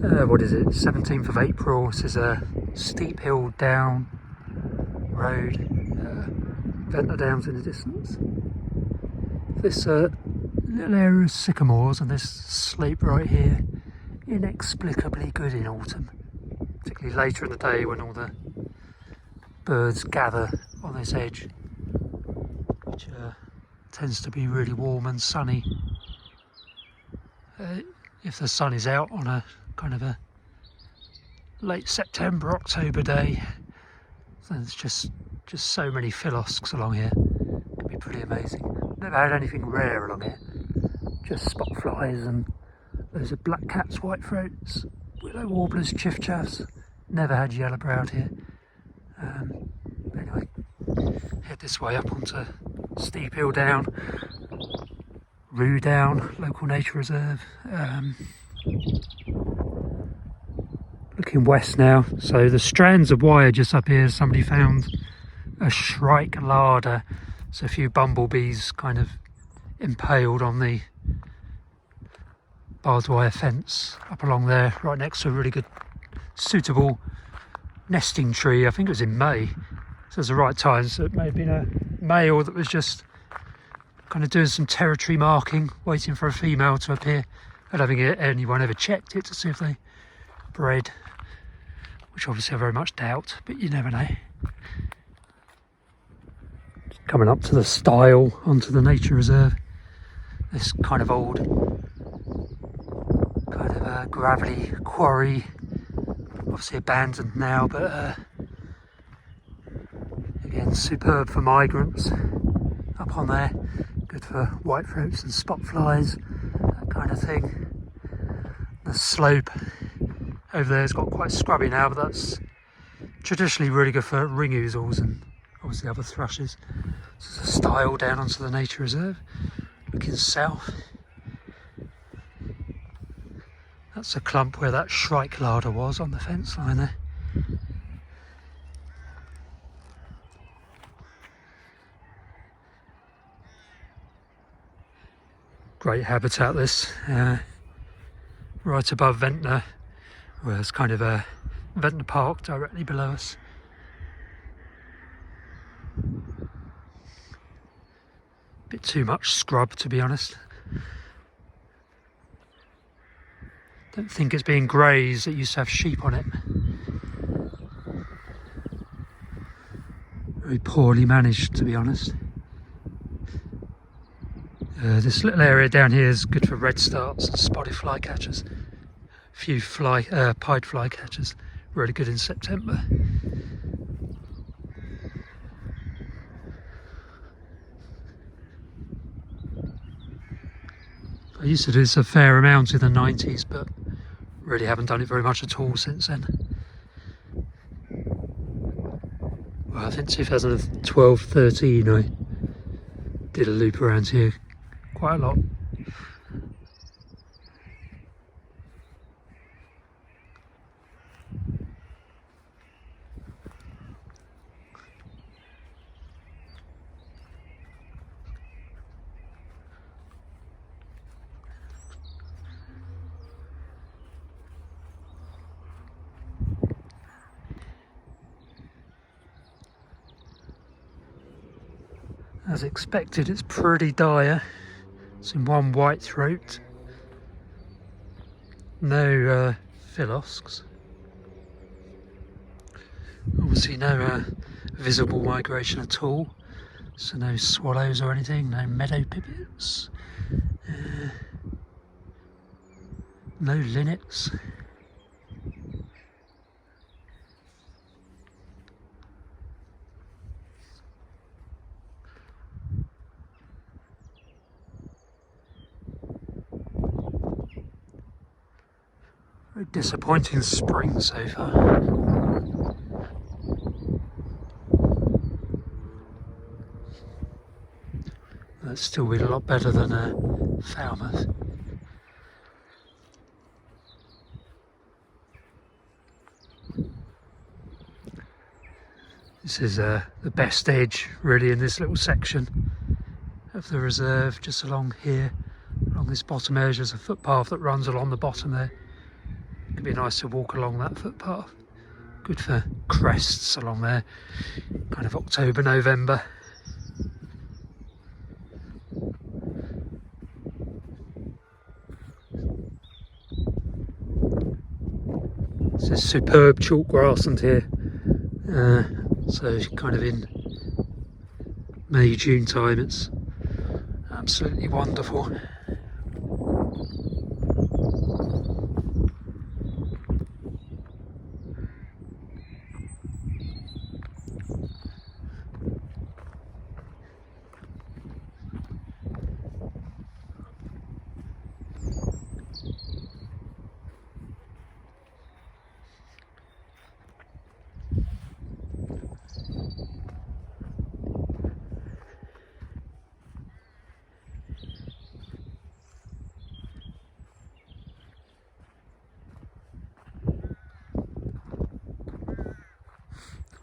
what is it, 17th of April. This is a Steephill down road, Ventnor Downs in the distance. This little area of sycamores and this slope right here, inexplicably good in autumn, particularly later in the day when all the birds gather on this edge, which tends to be really warm and sunny. If the sun is out on a kind of a late September, October day, then there's just so many philosks along here. It can be pretty amazing. Never had anything rare along here, just spot flies and loads of black caps, white throats, willow warblers, chiffchaffs. Never had yellow-browed here. Anyway, head this way up onto Steephill Down, Rue Down, local nature reserve. Looking west now, so the strands of wire just up here, somebody found a shrike larder, so a few bumblebees kind of impaled on the barbed wire fence up along there, right next to a really good, suitable nesting tree. I think it was in May, so it's the right time, so it may have been a male that was just kind of doing some territory marking, waiting for a female to appear. I don't think anyone ever checked it to see if they bred, which obviously I very much doubt, but you never know. Coming up to the stile onto the nature reserve, this kind of old, kind of a gravelly quarry, obviously abandoned now, but again superb for migrants up on there, good for white throats and spot flies, that kind of thing. The slope over there has got quite scrubby now, but that's traditionally really good for ring ouzels and obviously other thrushes. So there's a stile down onto the nature reserve, looking south. That's a clump where that shrike larder was on the fence line there. Great habitat this, right above Ventnor, where there's kind of a Ventnor Park directly below us. Bit too much scrub, to be honest. Don't think it's being grazed, it used to have sheep on it. Very poorly managed, to be honest. This little area down here is good for redstarts and spotted flycatchers. A few pied flycatchers, really good in September. I used to do this a fair amount in the 90s, but really haven't done it very much at all since then. Well, I think 2012-13 I did a loop around here quite a lot. As expected, it's pretty dire. It's in one white throat. No philosks. Obviously no visible migration at all. So no swallows or anything, no meadow pipits. No linnets. Very disappointing spring so far. That's still been a lot better than Falmouth. This is the best edge really in this little section of the reserve, just along here, along this bottom edge. There's a footpath that runs along the bottom there. It'd be nice to walk along that footpath. Good for crests along there, kind of October, November. This is superb chalk grassland here, so kind of in May, June time, it's absolutely wonderful.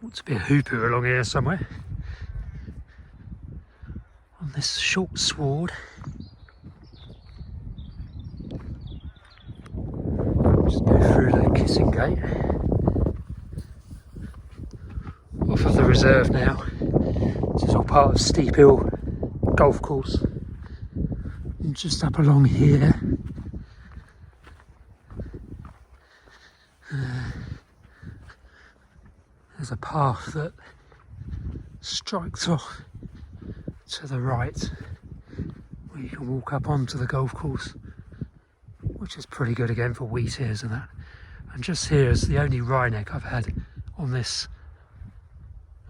Ought to be a hoopoe along here somewhere on this short sward. Just go through the kissing gate off of the reserve now. This is all part of Steephill golf course, and just up along here there's a path that strikes off to the right where you can walk up onto the golf course, which is pretty good again for wheat ears and that. And just here is the only wryneck I've had on this,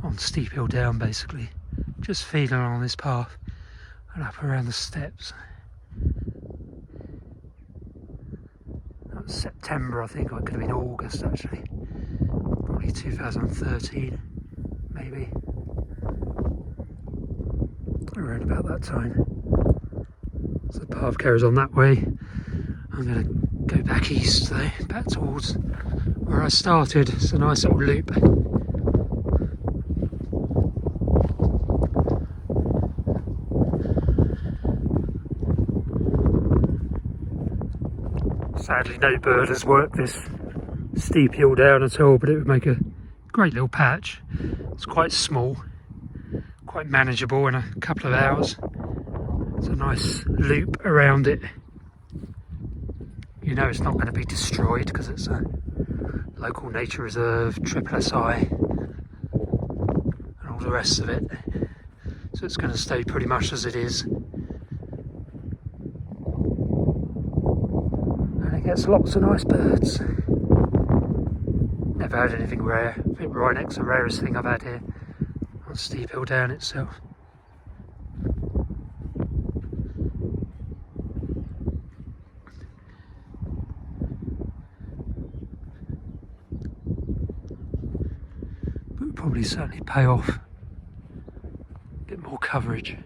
on Steephill Down basically. Just feeding along this path and up around the steps. That was September, I think, or it could have been August actually. Probably 2013, maybe. Around about that time. So the path carries on that way. I'm going to go back east though, back towards where I started. It's a nice little loop. Sadly no bird has worked this steep hill down at all, but it would make a great little patch. It's quite small, quite manageable in a couple of hours. It's a nice loop around it. You know it's not going to be destroyed because it's a local nature reserve, triple SI and all the rest of it. So it's going to stay pretty much as it is. And it gets lots of nice birds. Never had anything rare. I think wrynecks are the rarest thing I've had here on Steephill Down itself. But would probably certainly pay off a bit more coverage.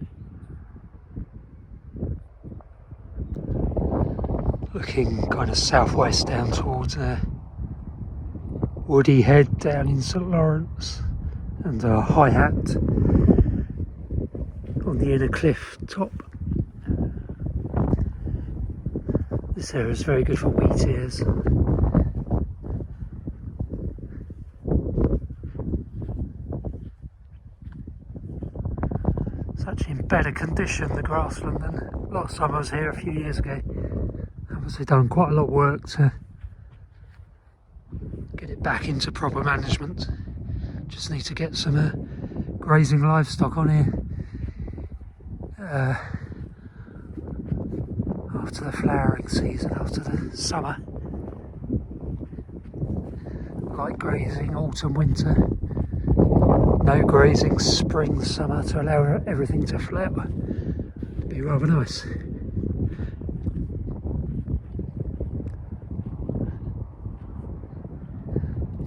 Looking kind of southwest down towards Woody Head down in St Lawrence, and a high hat on the inner cliff top. This area is very good for wheat ears. It's actually in better condition, the grassland, than last time I was here a few years ago. Obviously done quite a lot of work to get it back into proper management. Just need to get some grazing livestock on here after the flowering season, after the summer. Light grazing, autumn, winter. No grazing, spring, summer, to allow everything to flower. It'd be rather nice.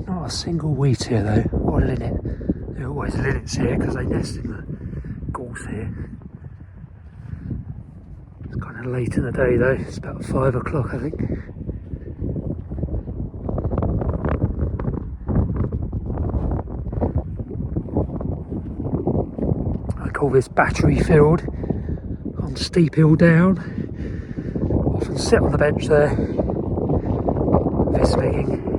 Not a single wheat here though, or linnet. There are always linnets here because they nest in the gorse here. It's kind of late in the day though, it's about 5 o'clock I think. I call this battery field on Steephill Down. Often sit on the bench there Vismegging.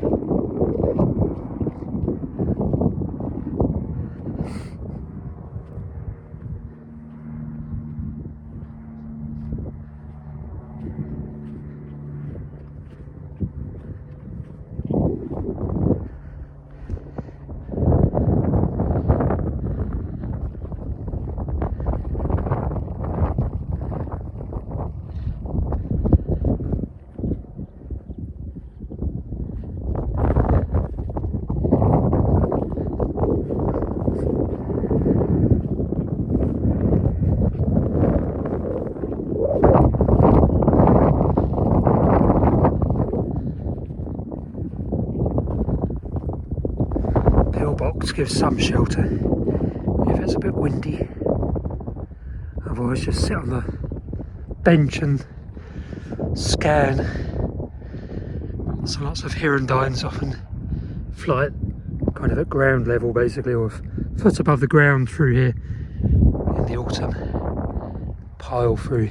Pillbox gives some shelter if it's a bit windy. Otherwise just sit on the bench and scan. Lots of hirundines often fly kind of at ground level basically, or a foot above the ground through here in the autumn. Pile through.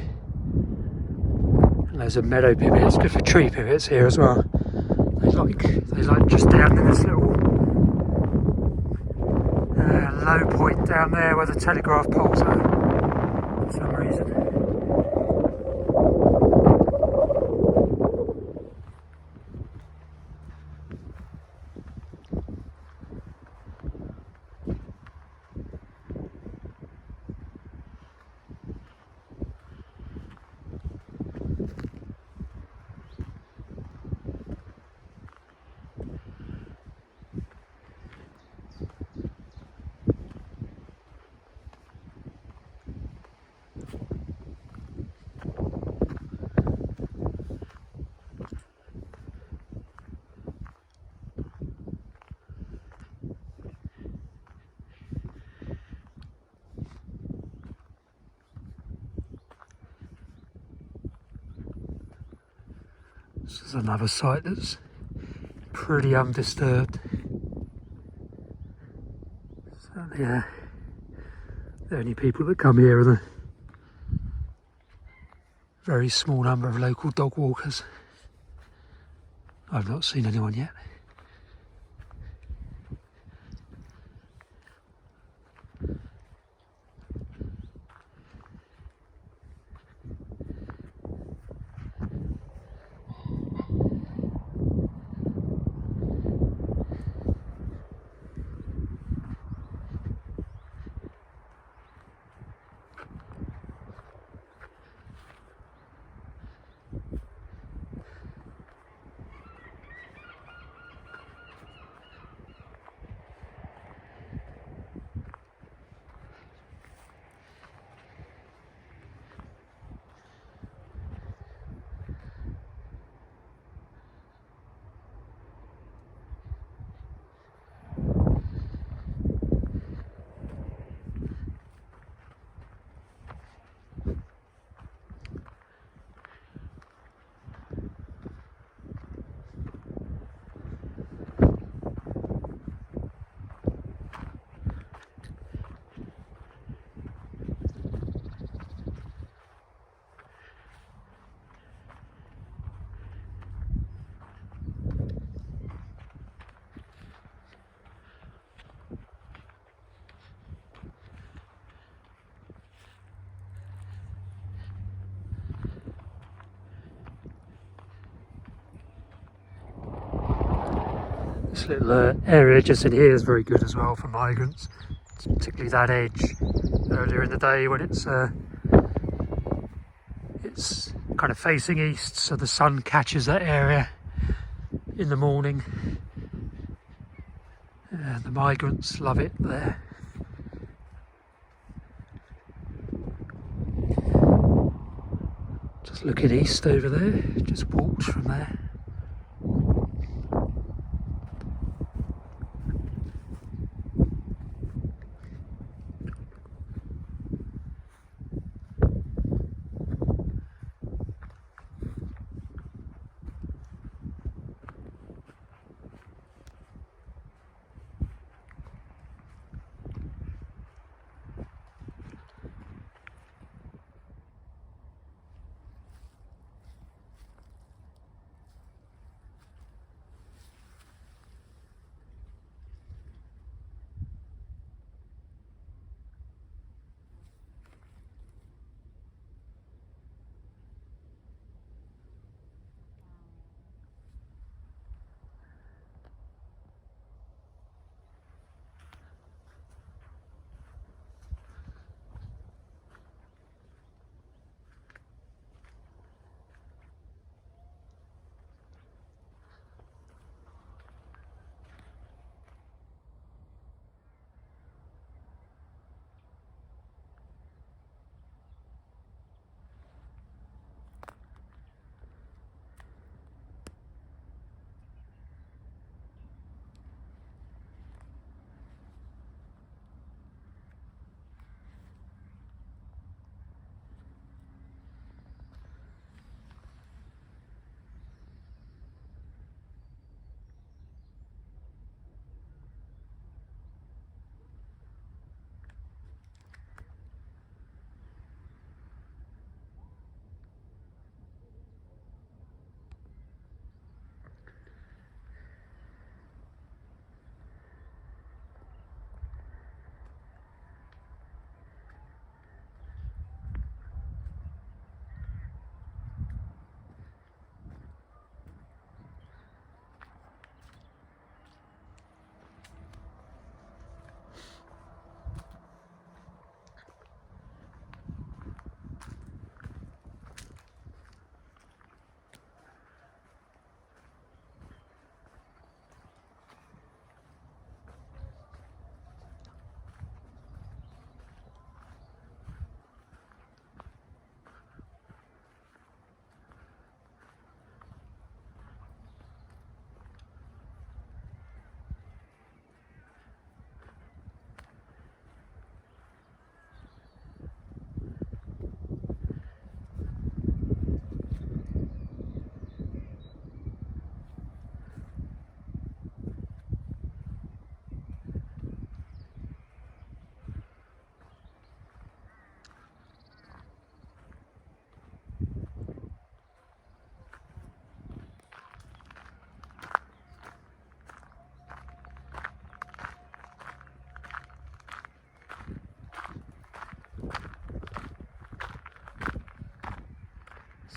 And there's a meadow pivot. It's good for tree pivots here as well. They like just down in this little low point down there where the telegraph poles are for some reason. This is another site that's pretty undisturbed. Certainly, the only people that come here are the very small number of local dog walkers. I've not seen anyone yet. This little area just in here is very good as well for migrants, particularly that edge earlier in the day when it's kind of facing east, so the sun catches that area in the morning. And the migrants love it there. Just looking east over there, just walked from there.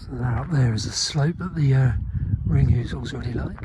So now up there is a slope that the ring ouzels really like.